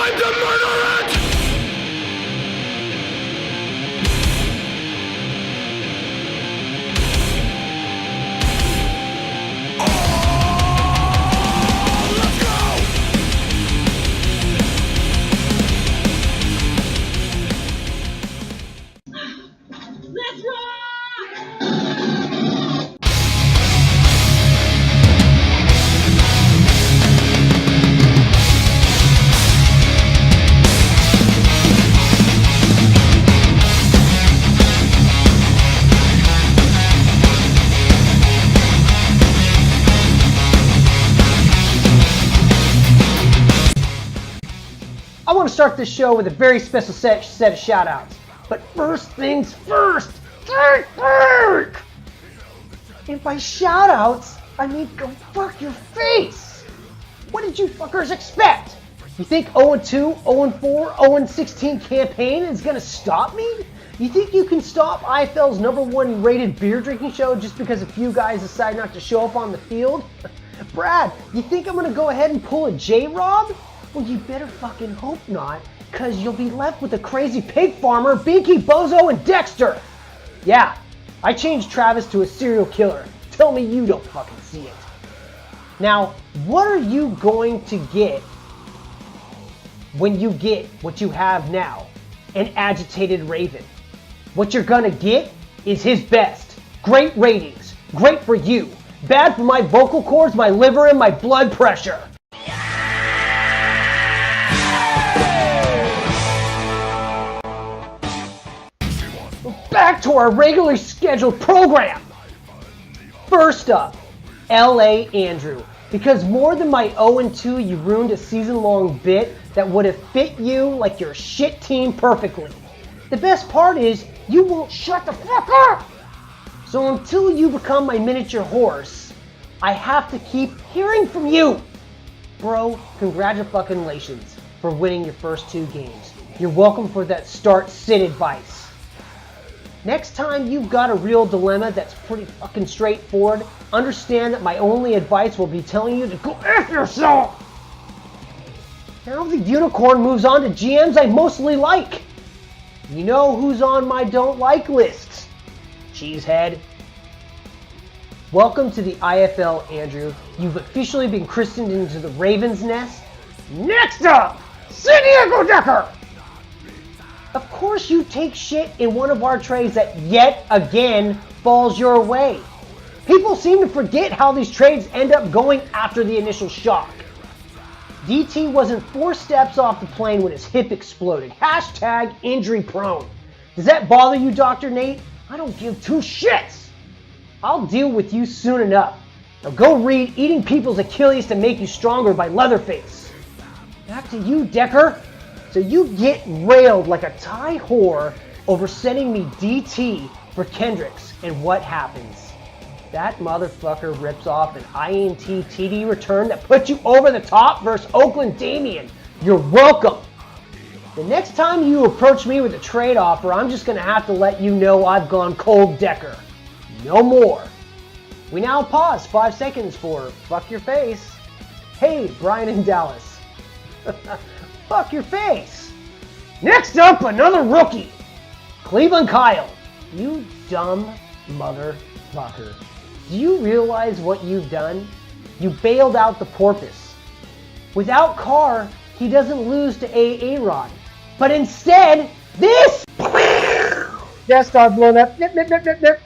time to murder it! I want to start this show with a very special set of shout-outs. But first things first, and by shout-outs, I mean go fuck your face. What did you fuckers expect? You think 0-2, 0-4, 0-16 campaign is going to stop me? You think you can stop IFL's #1 rated beer drinking show just because a few guys decide not to show up on the field? Brad, you think I'm going to go ahead and pull a J-Rob? Well, you better fucking hope not, because you'll be left with a crazy pig farmer, Binky, Bozo, and Dexter. Yeah, I changed Travis to a serial killer. Tell me you don't fucking see it. Now, what are you going to get when you get what you have now? An agitated Raven. What you're gonna get is his best. Great ratings. Great for you. Bad for my vocal cords, my liver, and my blood pressure. Back to our regularly scheduled program. First up, LA Andrew. Because more than my 0-2, you ruined a season-long bit that would have fit you like your shit team perfectly. The best part is, you won't shut the fuck up! So until you become my miniature horse, I have to keep hearing from you! Bro, congratulations for winning your first 2 games. You're welcome for that start-sit advice. Next time you've got a real dilemma that's pretty fucking straightforward, understand that my only advice will be telling you to go F yourself! Now the unicorn moves on to GMs I mostly like. You know who's on my don't like lists? Cheesehead. Welcome to the IFL, Andrew. You've officially been christened into the Raven's Nest. Next up, San Diego Decker! Of course you take shit in one of our trades that yet again falls your way. People seem to forget how these trades end up going after the initial shock. DT wasn't 4 steps off the plane when his hip exploded. Hashtag injury prone. Does that bother you, Dr. Nate? I don't give 2 shits. I'll deal with you soon enough. Now go read Eating People's Achilles to Make You Stronger by Leatherface. Back to you, Decker. So you get railed like a Thai whore over sending me DT for Kendricks, and what happens? That motherfucker rips off an INT TD return that puts you over the top versus Oakland Damian. You're welcome. The next time you approach me with a trade offer, I'm just gonna have to let you know I've gone cold, Decker. No more. We now pause 5 seconds for fuck your face. Hey, Brian in Dallas. Fuck your face. Next up, another rookie. Cleveland Kyle. You dumb motherfucker. Do you realize what you've done? You bailed out the porpoise. Without Carr, he doesn't lose to A-Rod. But instead, this! Death Star blown up. Nip, nip, nip, nip, nip.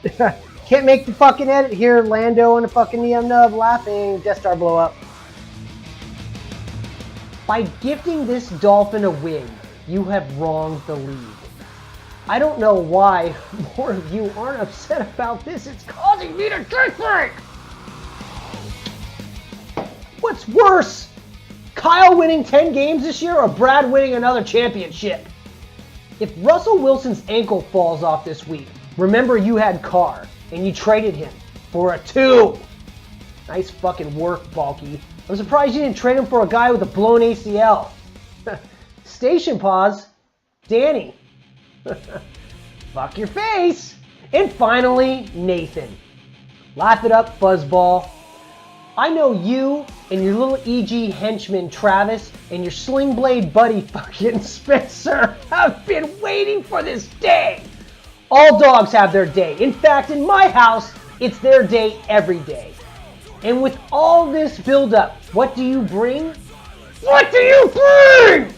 Can't make the fucking edit here. Lando and a fucking Neum Nub laughing. Death Star blow up. By gifting this Dolphin a win, you have wronged the league. I don't know why more of you aren't upset about this. It's causing me to drink break! What's worse? Kyle winning 10 games this year or Brad winning another championship? If Russell Wilson's ankle falls off this week, remember you had Carr and you traded him for a 2. Nice fucking work, Balky. I'm surprised you didn't trade him for a guy with a blown ACL. Station pause. Danny. Fuck your face. And finally, Nathan. Laugh it up, fuzzball. I know you and your little EG henchman Travis and your sling blade buddy fucking Spencer have been waiting for this day. All dogs have their day. In fact, in my house, it's their day every day. And with all this buildup, what do you bring? What do you bring?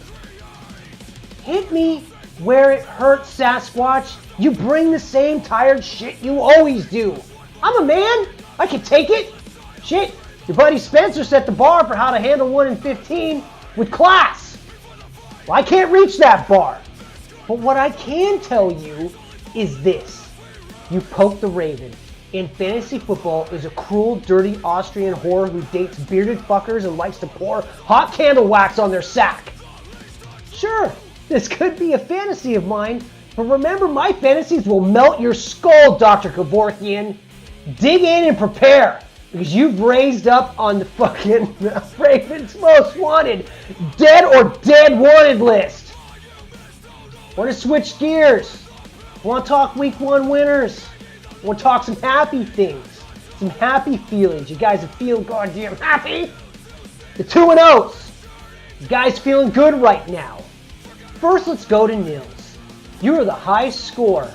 Hit me where it hurts, Sasquatch. You bring the same tired shit you always do. I'm a man. I can take it. Shit, your buddy Spencer set the bar for how to handle 1 in 15 with class. Well, I can't reach that bar. But what I can tell you is this. You poke the Raven. In fantasy football is a cruel, dirty Austrian whore who dates bearded fuckers and likes to pour hot candle wax on their sack. Sure, this could be a fantasy of mine, but remember my fantasies will melt your skull, Dr. Kevorkian. Dig in and prepare, because you've raised up on the fucking Raven's Most Wanted, Dead or Dead Wanted list. Want to switch gears? Want to talk week 1 winners? Want to talk some happy things, some happy feelings. You guys are feeling goddamn happy? The 2-0s. You guys feeling good right now? First, let's go to Nils. You are the high score.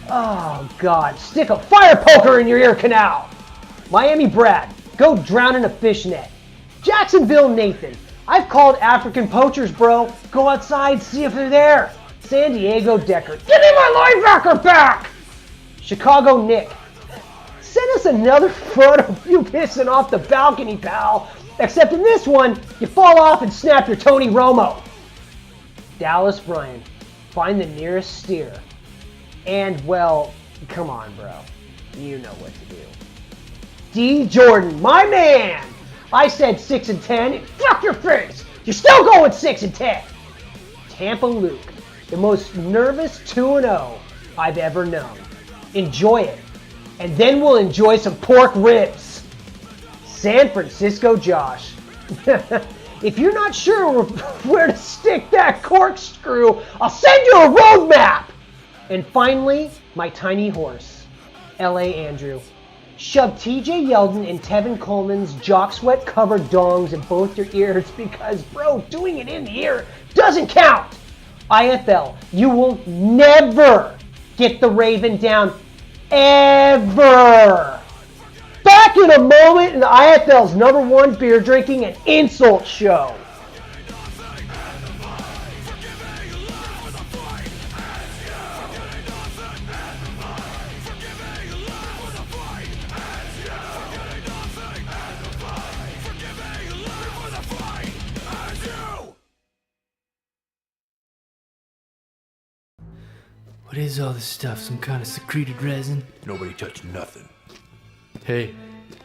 Oh, God. Stick a fire poker in your ear canal. Miami Brad. Go drown in a fishnet. Jacksonville Nathan. I've called African poachers, bro. Go outside, see if they're there. San Diego Decker. Give me my linebacker back! Chicago Nick. Send us another photo of you pissing off the balcony, pal. Except in this one, you fall off and snap your Tony Romo. Dallas Bryan. Find the nearest steer. And, well, come on, bro. You know what to do. D. Jordan, my man! I said 6 and 10. Fuck your face! You're still going 6 and 10! Tampa Luke. The most nervous 2-0 I've ever known. Enjoy it. And then we'll enjoy some pork ribs. San Francisco Josh. If you're not sure where to stick that corkscrew, I'll send you a roadmap. And finally, my tiny horse, LA Andrew. Shove TJ Yeldon and Tevin Coleman's jock sweat covered dongs in both your ears because, bro, doing it in the ear doesn't count. IFL, you will never get the Raven down, ever. Back in a moment in the IFL's #1 beer drinking and insult show. What is all this stuff? Some kind of secreted resin? Nobody touched nothing. Hey,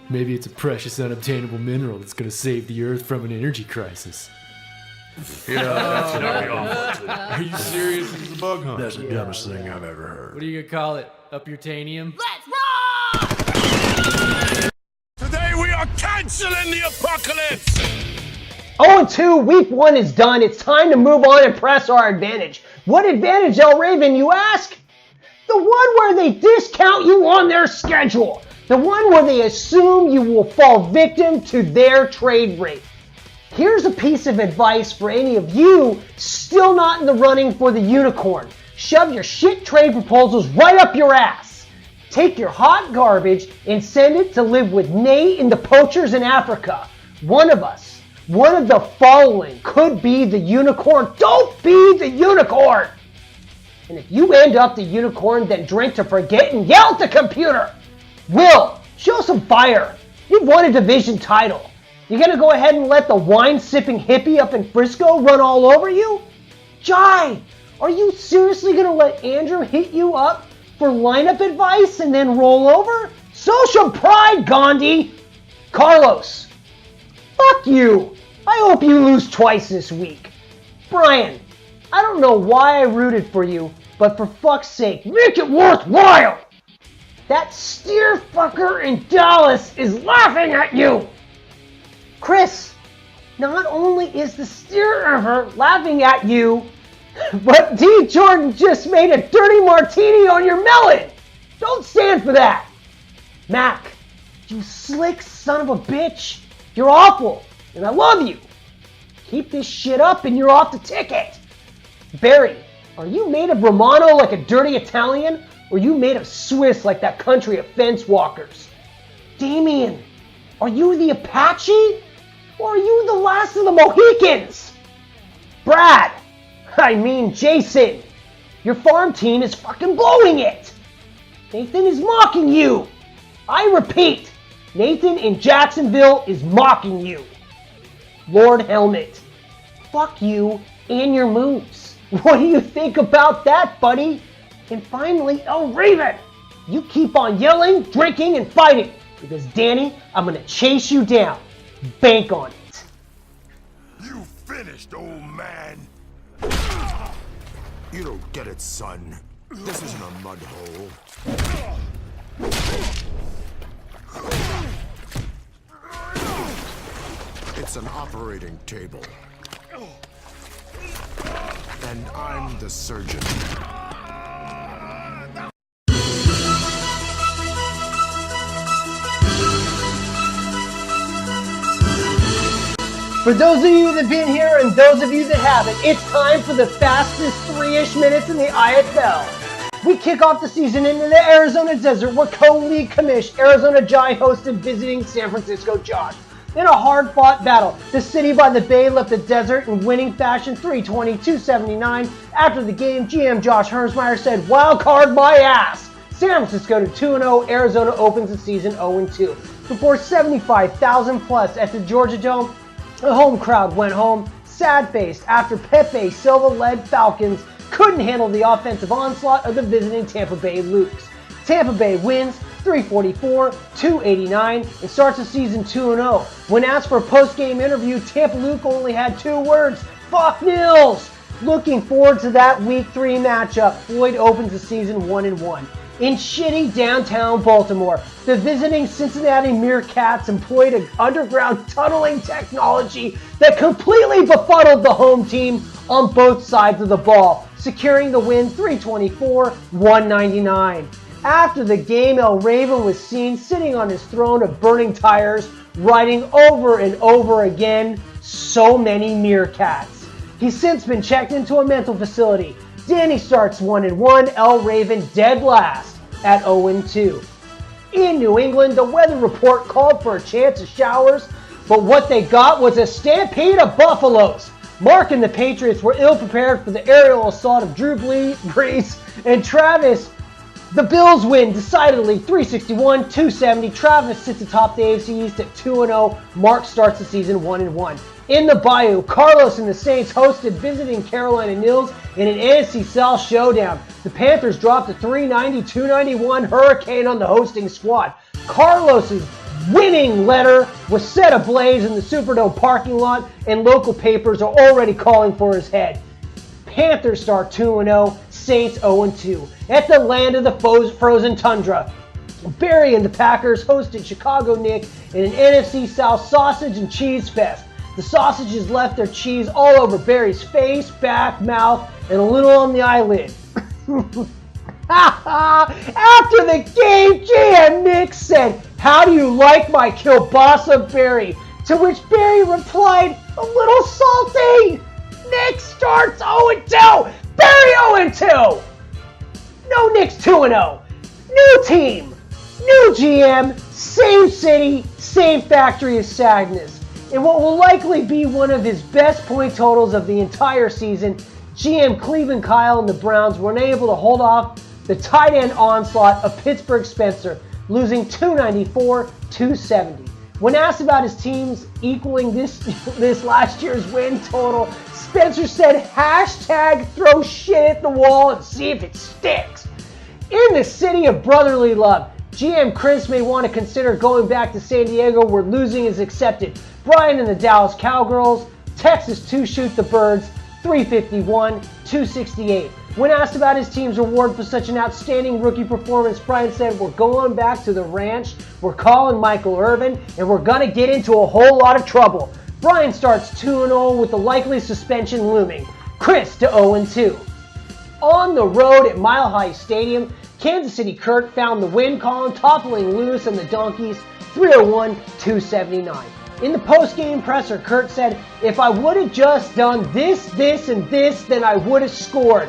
maybe it's a precious unobtainable mineral that's gonna save the Earth from an energy crisis. Yeah, that's gonna be awful. Are you serious? It's a bug hunt. That's the dumbest thing I've ever heard. What are you gonna call it? Up-your-tanium? Today we are canceling the apocalypse! 0-2, week 1 is done. It's time to move on and press our advantage. What advantage, El Raven, you ask? The one where they discount you on their schedule. The one where they assume you will fall victim to their trade rate. Here's a piece of advice for any of you still not in the running for the unicorn. Shove your shit trade proposals right up your ass. Take your hot garbage and send it to live with Nate and the poachers in Africa. One of us. One of the following could be the unicorn. Don't be the unicorn! And if you end up the unicorn, then drink to forget and yell at the computer. Will, show some fire. You've won a division title. You gonna go ahead and let the wine-sipping hippie up in Frisco run all over you? Jai, are you seriously gonna let Andrew hit you up for lineup advice and then roll over? Social pride, Gandhi. Carlos, fuck you. I hope you lose twice this week. Brian, I don't know why I rooted for you, but for fuck's sake, make it worthwhile! That steer fucker in Dallas is laughing at you! Chris, not only is the steer ever laughing at you, but D. Jordan just made a dirty martini on your melon! Don't stand for that! Mac, you slick son of a bitch. You're awful, and I love you. Keep this shit up and you're off the ticket. Barry, are you made of Romano like a dirty Italian, or are you made of Swiss like that country of fence walkers? Damien, are you the Apache, or are you the last of the Mohicans? Brad, I mean Jason, your farm team is fucking blowing it. Nathan is mocking you. I repeat, Nathan in Jacksonville is mocking you. Lord Helmet, fuck you and your moves. What do you think about that, buddy? And finally, oh Raven, you keep on yelling, drinking, and fighting, because Danny, I'm gonna chase you down. Bank on it. You finished, old man. You don't get it, son. This isn't a mud hole. It's an operating table. And I'm the surgeon. For those of you that have been here and those of you that haven't, it's time for the fastest 3-ish minutes in the IFL. We kick off the season into the Arizona desert where co-league commish Arizona Jai hosted visiting San Francisco Josh. In a hard-fought battle, the city by the bay left the desert in winning fashion 320-279. After the game, GM Josh Hermsmeyer said, "Wild card my ass." San Francisco to 2-0, Arizona opens the season 0-2. Before 75,000 plus at the Georgia Dome, the home crowd went home sad-faced after Pepe Silva-led Falcons couldn't handle the offensive onslaught of the visiting Tampa Bay Lukes. Tampa Bay wins 344-289 and starts the season 2-0. When asked for a post-game interview, Tampa Luke only had 2 words: "Fuck Nils." Looking forward to that Week 3 matchup, Floyd opens the season 1-1. In shitty downtown Baltimore, the visiting Cincinnati Meerkats employed an underground tunneling technology that completely befuddled the home team on both sides of the ball, securing the win 324-199. After the game, El Raven was seen sitting on his throne of burning tires, writing over and over again, "So many Meerkats." He's since been checked into a mental facility. Danny starts 1-1, El Raven dead last at 0-2. In New England, the weather report called for a chance of showers, but what they got was a stampede of buffaloes. Mark and the Patriots were ill-prepared for the aerial assault of Drew Brees and Travis. The Bills win decidedly 361-270. Travis sits atop the AFC East at 2-0. Mark starts the season 1-1. In the Bayou, Carlos and the Saints hosted visiting Carolina Nils in an NFC South showdown. The Panthers dropped a 390-291 hurricane on the hosting squad. Carlos's winning letter was set ablaze in the Superdome parking lot, and local papers are already calling for his head. Panthers start 2-0, Saints 0-2. At the land of the frozen tundra, Barry and the Packers hosted Chicago Nick in an NFC South sausage and cheese fest. The sausages left their cheese all over Barry's face, back, mouth, and a little on the eyelid. After the game, GM Nick said, "How do you like my kielbasa, Barry?" To which Barry replied, "A little salty." Nick starts 0-2. Barry 0-2. No, Nick's 2-0. New team, new GM, same city, same factory of sadness. In what will likely be one of his best point totals of the entire season, GM Cleveland Kyle and the Browns were unable to hold off the tight end onslaught of Pittsburgh Spencer, losing 294-270. When asked about his teams equaling this last year's win total, Spencer said, hashtag throw shit at the wall and see if it sticks. In the city of brotherly love, GM Chris may want to consider going back to San Diego where losing is accepted. Brian and the Dallas Cowgirls, Texas 2 shoot the Birds, 351-268. When asked about his team's reward for such an outstanding rookie performance, Brian said, we're going back to the ranch, we're calling Michael Irvin, and we're going to get into a whole lot of trouble. Brian starts 2-0 with the likely suspension looming. Chris to 0-2. On the road at Mile High Stadium, Kansas City Kurt found the win column, toppling Lewis and the Donkeys 301-279. In the post-game presser, Kurt said, "If I would have just done this, this, and this, then I would have scored."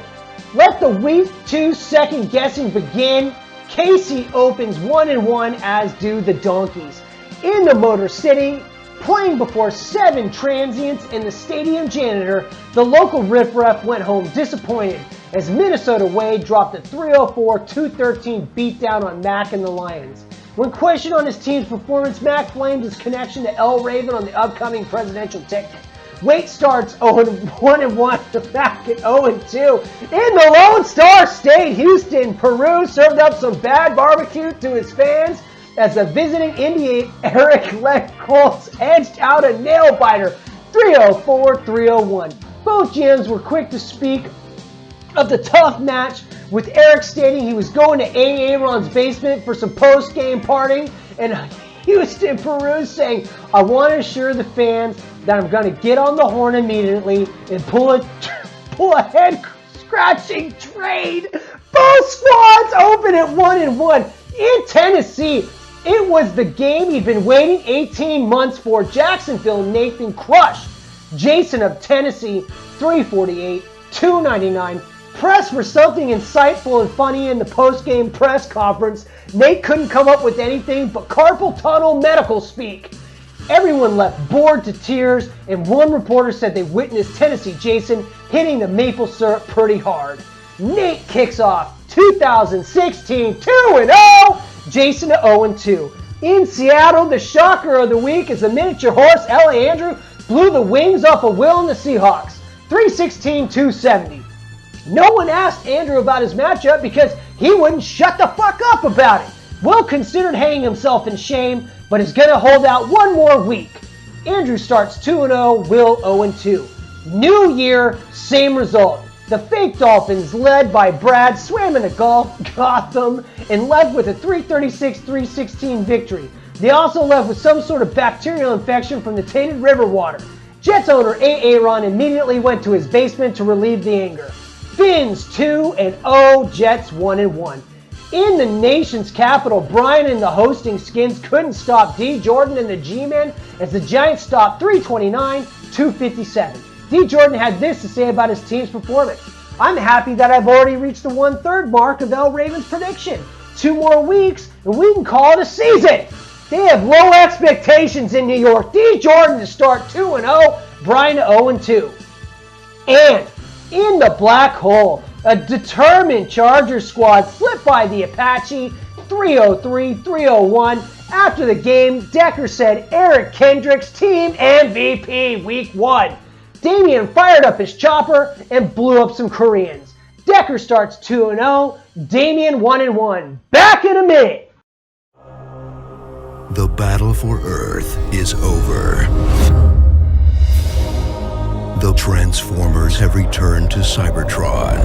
Let the week 2 second guessing begin. KC opens 1-1, as do the Donkeys. In the Motor City, playing before 7 transients and the stadium janitor, the local riffraff went home disappointed as Minnesota Wade dropped a 304-213 beatdown on Mac and the Lions. When questioned on his team's performance, Mac blamed his connection to El Raven on the upcoming presidential ticket. Wade starts 0-1 to Mac at 0-2. In the Lone Star State, Houston, Peru served up some bad barbecue to his fans as the visiting Indian Eric Colts edged out a nail-biter 304-301. Both GMs were quick to speak of the tough match, with Eric stating he was going to Aaron's basement for some post-game partying, and Houston, Peru saying, "I want to assure the fans that I'm going to get on the horn immediately and pull a head-scratching trade." Both squads open at 1-1. In Tennessee, it was the game he'd been waiting 18 months for. Jacksonville Nathan crushed Jason of Tennessee 348-299. Pressed for something insightful and funny in the post-game press conference, Nate couldn't come up with anything but carpal tunnel medical speak. Everyone left bored to tears, and one reporter said they witnessed Tennessee Jason hitting the maple syrup pretty hard. Nate kicks off 2016 2-0, Jason to 0-2. In Seattle, the shocker of the week is the miniature horse Ella Andrew blew the wings off of Will and the Seahawks 316-270. No one asked Andrew about his matchup because he wouldn't shut the fuck up about it. Will considered hanging himself in shame, but is going to hold out one more week. Andrew starts 2-0, Will 0-2. New year, same result. The fake Dolphins, led by Brad, swam into Gotham and left with a 336-316 victory. They also left with some sort of bacterial infection from the tainted river water. Jets owner Aaron immediately went to his basement to relieve the anger. Fins 2-0, Jets 1-1. In the nation's capital, Brian and the hosting Skins couldn't stop D. Jordan and the G-Men as the Giants stopped 329-257. D. Jordan had this to say about his team's performance. "I'm happy that I've already reached the 1/3 mark of El Raven's prediction. 2 more weeks and we can call it a season. They have low expectations in New York. D. Jordan to start 2-0, Brian to 0-2. And in the black hole, a determined Chargers squad slipped by the Apache 303-301. After the game, Decker said Eric Kendricks team MVP week 1. Damian fired up his chopper and blew up some Koreans. Decker starts 2-0, Damian 1-1. Back in a minute. The battle for Earth is over. The Transformers have returned to Cybertron.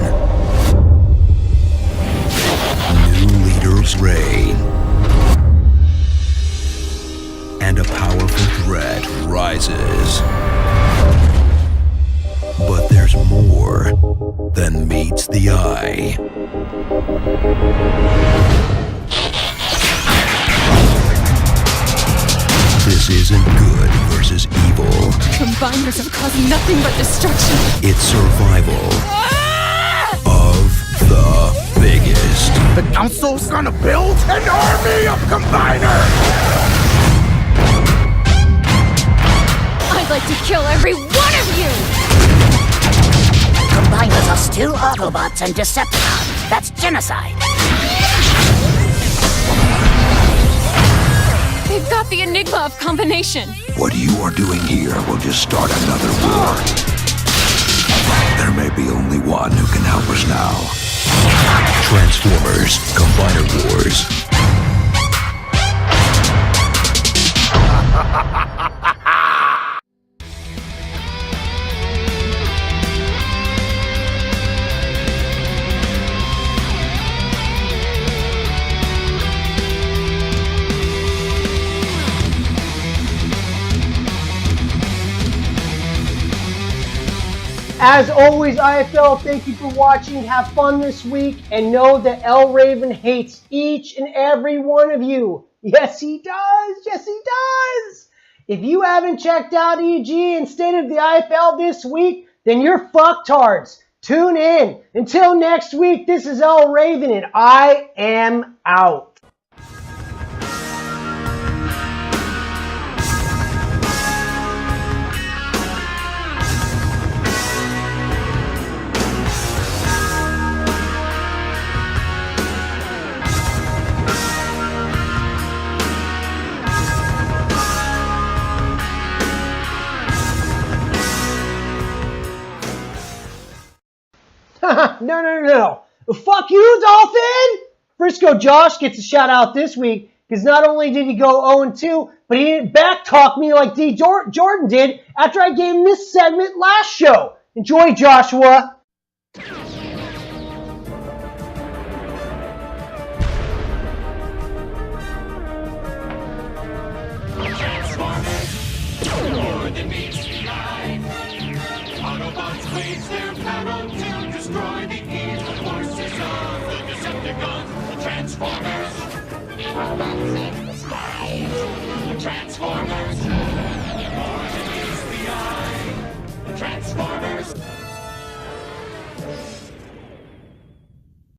New leaders reign. And a powerful threat rises. But there's more than meets the eye. This isn't good versus evil. Combiners have caused nothing but destruction. It's survival of the biggest. The council's gonna build an army of combiners! I'd like to kill every one of you! Combiners are still Autobots and Decepticons. That's genocide. They've got the Enigma of combination. What you are doing here will just start another war. There may be only one who can help us now. Transformers Combiner Wars. As always, IFL, thank you for watching. Have fun this week, and know that L Raven hates each and every one of you. Yes, he does. Yes, he does. If you haven't checked out EG and State of the IFL this week, then you're fucktards. Tune in. Until next week, this is L Raven, and I am out. No. Fuck you, Dolphin! Frisco Josh gets a shout out this week because not only did he go 0-2, but he didn't backtalk me like D. Jordan did after I gave him this segment last show. Enjoy, Joshua. More than meets the eye. Autobots wage their battle to destroy the evil forces of the Decepticons. The Transformers. Autobots in the sky. The Transformers. More than meets the eye. The Transformers.